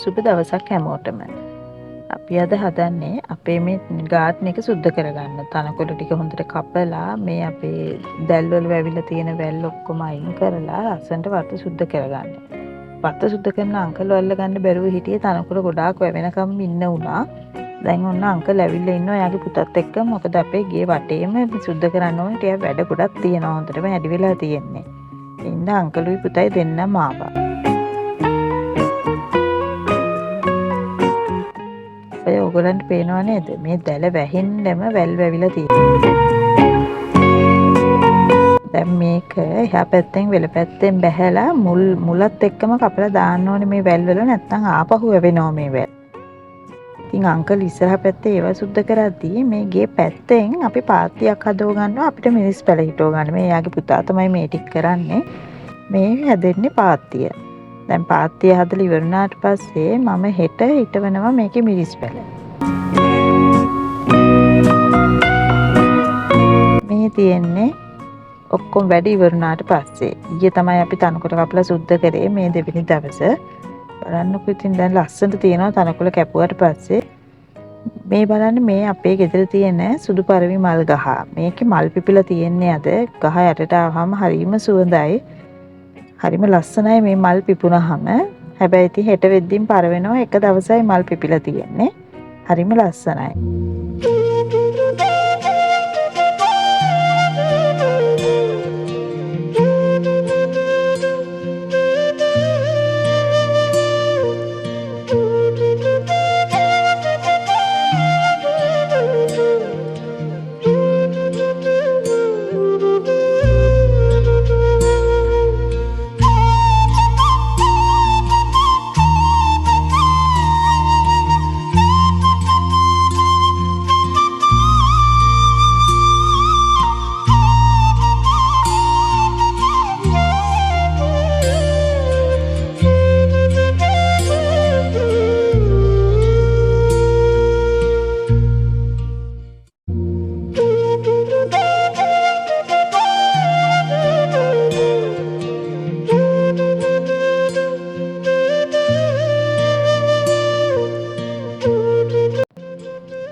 සුබ දවසක් හැමෝටම. අපි අද හදන්නේ අපේ මේ ගාඩන් එක සුද්ධ කරගන්න. තනකොළ ටික හොඳට කපලා මේ අපේ දැල්වල වැවිලා තියෙන වැල් ඔක්කොම අයින් කරලා ලස්සනට වත්ත සුද්ධ කරගන්න. වත්ත සුද්ධ කරන අංකල් වල්ල ගන්න බැරුව හිටියේ තනකොළ ගොඩාක් වැවෙනකම් ඉන්න උනා. දැන් ඔන්න අංකල් ඇවිල්ලා ඉන්නවා එයාගේ පුතත් එක්ක. මොකද අපේ ගේ වටේම සුද්ධ කරන්න ඕනේ. ටිකක් වැඩ ගොඩක් තියෙනවා. හොඳටම හැඩි වෙලා තියෙන්නේ. ඉන්න අංකලුයි පුතයි දෙන්නම ආවා. ඔය ඔයගලන්ට පේනව නේද මේ දැල වැහෙන්නම වැල් වැවිලා තියෙනවා. දැන් මේක එහා පැත්තෙන් වෙල පැත්තෙන් බැහැලා මුලත් එක්කම කපලා දාන්න ඕනේ මේ වැල් වල, නැත්නම් ආපහු වැවෙනවා මේ වැල්. ඉතින් අංකල් ඉස්සරහ පැත්තේ ඒවා සුද්ධ කරද්දී මේ ගේ පැත්තෙන් අපි පාත්තියක් හදව ගන්නවා අපිට මිරිස් පැල හිටව ගන්න. මේ යාගේ පුතා තමයි මේ ටික කරන්නේ. මේ හැදෙන්නේ පාත්තිය. දැන් පාත්තිය හදලා ඉවරනාට පස්සේ මම හෙට හිටවනවා මේකේ මිරිස් පැල. මේ තියෙන්නේ ඔක්කොම වැඩ ඉවරනාට පස්සේ. ඊයේ තමයි අපි තනකොළ කපලා සුද්ධ කරේ මේ දෙවෙනි දවසේ. බලන්නකෝ ඉතින් දැන් ලස්සනට තියෙනවා තනකොළ කැපුවාට පස්සේ. මේ බලන්න මේ අපේ ගෙදර තියෙන සුදු පරවි මල් ගහ. මේකේ මල් පිපිලා තියෙන්නේ අද. ගහ යටට ආවම හරිම සුවඳයි. හරිම ලස්සනයි මේ මල් පිපුණාම. හැබැයි ඉතින් හෙට වෙද්දින් පර වෙනවා. එක දවසයි මල් පිපිලා තියෙන්නේ. හරිම ලස්සනයි.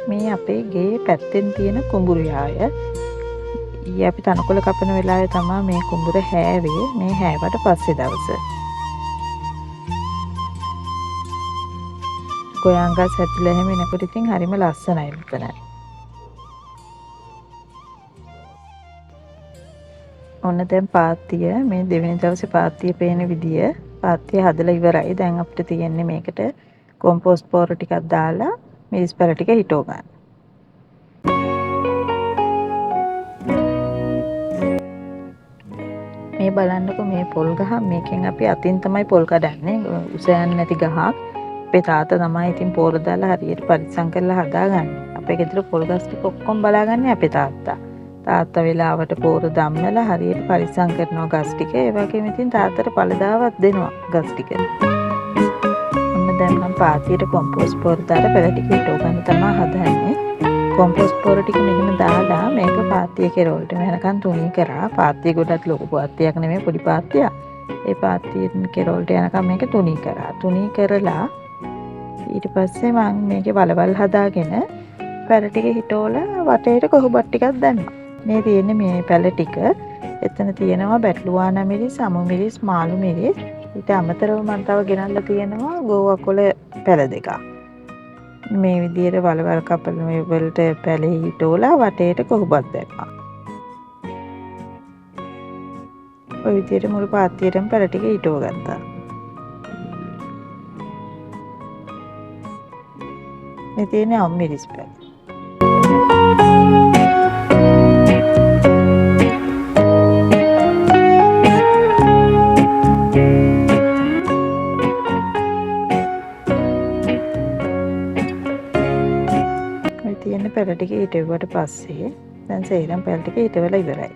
මේ අපේ ගේ පැත්තෙන් තියෙන කුඹුරු යාය. ඊයේ අපි තනකොළ කපන වෙලාවේ තමයි මේ කුඹුර හැවේ. මේ හැවට පස්සේ දවස. ගොයන් ගස් හැදිලා එහෙම එනකොට ඉතින් හරිම ලස්සනයි මෙතන. ඔන්න දැන් පාත්තිය මේ දෙවෙනි දවසේ පාත්තිය පේන විදිය පාත්තිය හදලා ඉවරයි. දැන් අපිට තියෙන්නේ මේකට කොම්පෝස්ට් පොර ටිකක් දාලා මිරිස් පැල ටික හිටව ගන්න. මේ බලන්නකො මේ පොල් ගහ මේකෙන් අපි අතින් තමයි පොල් කඩන්නේ. උස යන්නේ නැති ගහක්. අපේ තාත්තා තමයි ඉතින් පොර දාලා හරියට පරිස්සම් කරලා හදාගන්නේ. අපේ ගෙදර පොල් ගස් ටික ඔක්කොම බලාගන්නේ අපේ තාත්තා. තාත්තා වෙලාවට පොර දම්මලා හරියට පරිස්සම් කරනවා ගස් ටික. ඒ වගේම ඉතින් තාත්තට පළදාවක් දෙනවා ගස් ටික. දැන් මම පාත්තියට කොම්පෝස්ට් පොර දාලා පැල ටික හිටව ගන්න තමයි හදන්නේ. කොම්පෝස්ට් පොර ටික මෙහෙම දාලා මේක පාත්තිය කෙරවලට යනකම් තුනී කරා. පාත්තිය ගොඩක් ලොකු පාත්තියක් නෙමෙයි පොඩි පාත්තියක්. ඒ පාත්තියෙන් කෙරවලට යනකම් මේක තුනී කරා. තුනී කරලා ඊට පස්සේ මම මේකේ වලවල් හදාගෙන පැල ටික හිටවලා වටේට කොහොබත් ටිකක් දැම්මා. මේ තියෙන්නේ මේ පැල ටික. එතන තියෙනවා බැටළුවානා මිරිස්, අමු මිරිස්, මාළු මිරිස්. ඊට අමතරව මම තව ගෙනල්ලා තියෙනවා ගෝවකොළ පැල දෙකක්. මේ විදිහට වලවල් කපලා මේ වලට පැලේ හිටවලා වටේට කොහොබත් දැම්මා. ඔය විදිහට මුළු පාත්තියටම පැල ටික හිටව ගත්තා. මේ තියෙන්නේ අමු මිරිස් පැල. තියෙන පැල ටික හිටවුවට පස්සේ දැන් සේරම පැල ටික හිටවලා ඉවරයි.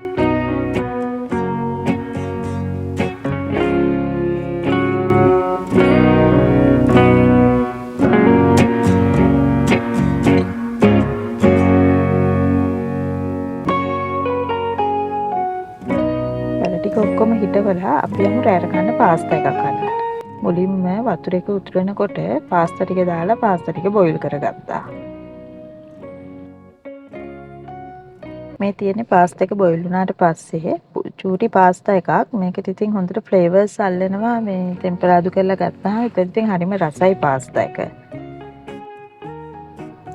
පැල ටික ඔක්කොම හිටවලා අපි යමු රැයට කන්න පාස්තා එකක් හදන්න. මුලින්ම වතුර එක උතුරනකොට පාස්තා ටික දාලා පාස්තා ටික බොයිල් කරගත්තා. මේ තියෙන්නේ පාස්තා එක බොයිල් වුණාට පස්සේ චූටි පාස්තා එකක්. මේකට ඉතින් හොඳට ෆ්ලේවර්ස් අල්ලනවා මේ ටෙම්පරාදු කරලා ගත්තාම. ඒක ඉතින් හරිම රසයි පාස්තා එක.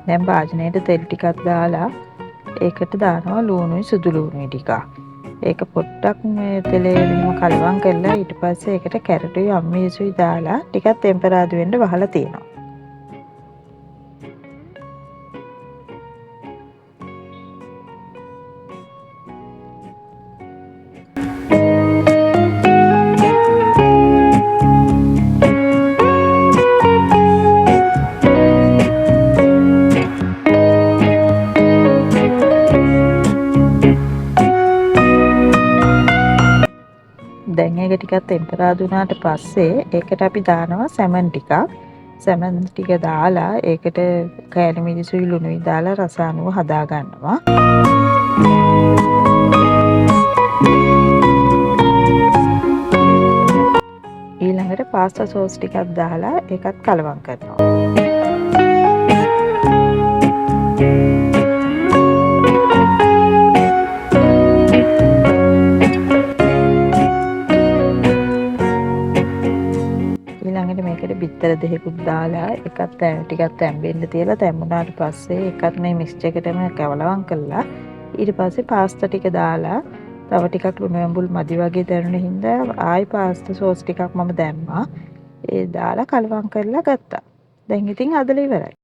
දැන් භාජනයට තෙල් ටිකක් දාලා ඒකට දානවා ලූණුයි සුදු ලූණුයි ටිකක්. ඒක පොඩ්ඩක් මේ තෙලේ එහෙම කලවම් කරලා ඊට පස්සේ ඒකට කැරටුයි අම්මීසුයි දාලා ටිකක් ටෙම්පරාදු වෙන්න වහලා තියෙනවා. දැන් ඒක ටිකක් ටෙම්පරාදු වුණාට පස්සේ ඒකට අපි දානවා සැමන් ටිකක්. සැමන් ටික දාලා ඒකට කෑලි මිරිසුයි ලුණුයි දාලා රස අනුව හදා ගන්නවා. ඊළඟට පාස්තා සෝස් ටිකක් දාලා ඒකත් කලවම් කරනවා. ඊළඟට මේකට බිත්තර දෙකකුත් දාලා එකත් ටිකක් තැම්බෙන්න තියලා තැම්බුණාට පස්සේ එකත් මේ මික්ස් එකටම කවලවම් කළා. ඊට පස්සේ පාස්තා ටික දාලා තව ටිකක් ලුණු ඇඹුල් මදි වගේ දැනුන හින්දා ආයි පාස්තා සෝස් ටිකක් මම දැම්මා. ඒ දාලා කලවම් කරලා ගත්තා. දැන් ඉතින් හදලා ඉවරයි.